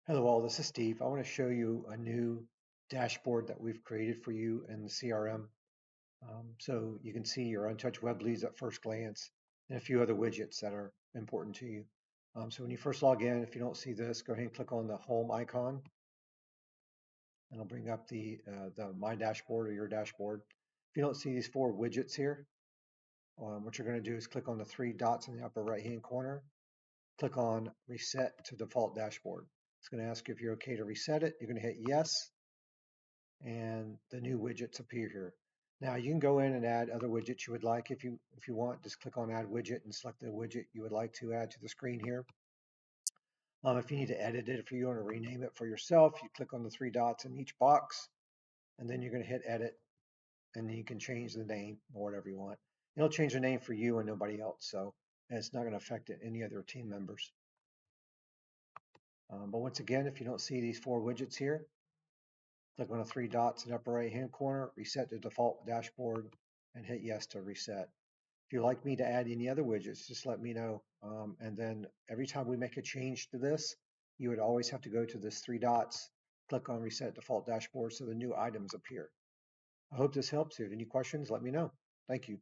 Hello all, this is Steve. I want to show you a new dashboard that we've created for you in the CRM. So you can see your untouched web leads at first glance and a few other widgets that are important to you. So when you first log in, if you don't see this, go ahead and click on the home icon and it'll bring up the My Dashboard or your dashboard. If you don't see these four widgets here, what you're going to do is click on the three dots in the upper right hand corner, click on Reset to Default Dashboard. It's going to ask you if you're okay to reset it. You're going to hit yes, and the new widgets appear here. Now you can go in and add other widgets you would like if you want. Just click on Add Widget and select the widget you would like to add to the screen here. If you need to edit it, if you want to rename it for yourself, you click on the three dots in each box, and then you're going to hit Edit, and then you can change the name or whatever you want. It'll change the name for you and nobody else, so it's not going to affect any other team members. But once again, if you don't see these four widgets here, click on the three dots in the upper right hand corner, reset to default dashboard, and hit yes to reset. If you'd like me to add any other widgets, just let me know. And then every time we make a change to this, you would always have to go to this three dots, click on reset default dashboard so the new items appear. I hope this helps. If you have any questions, let me know. Thank you.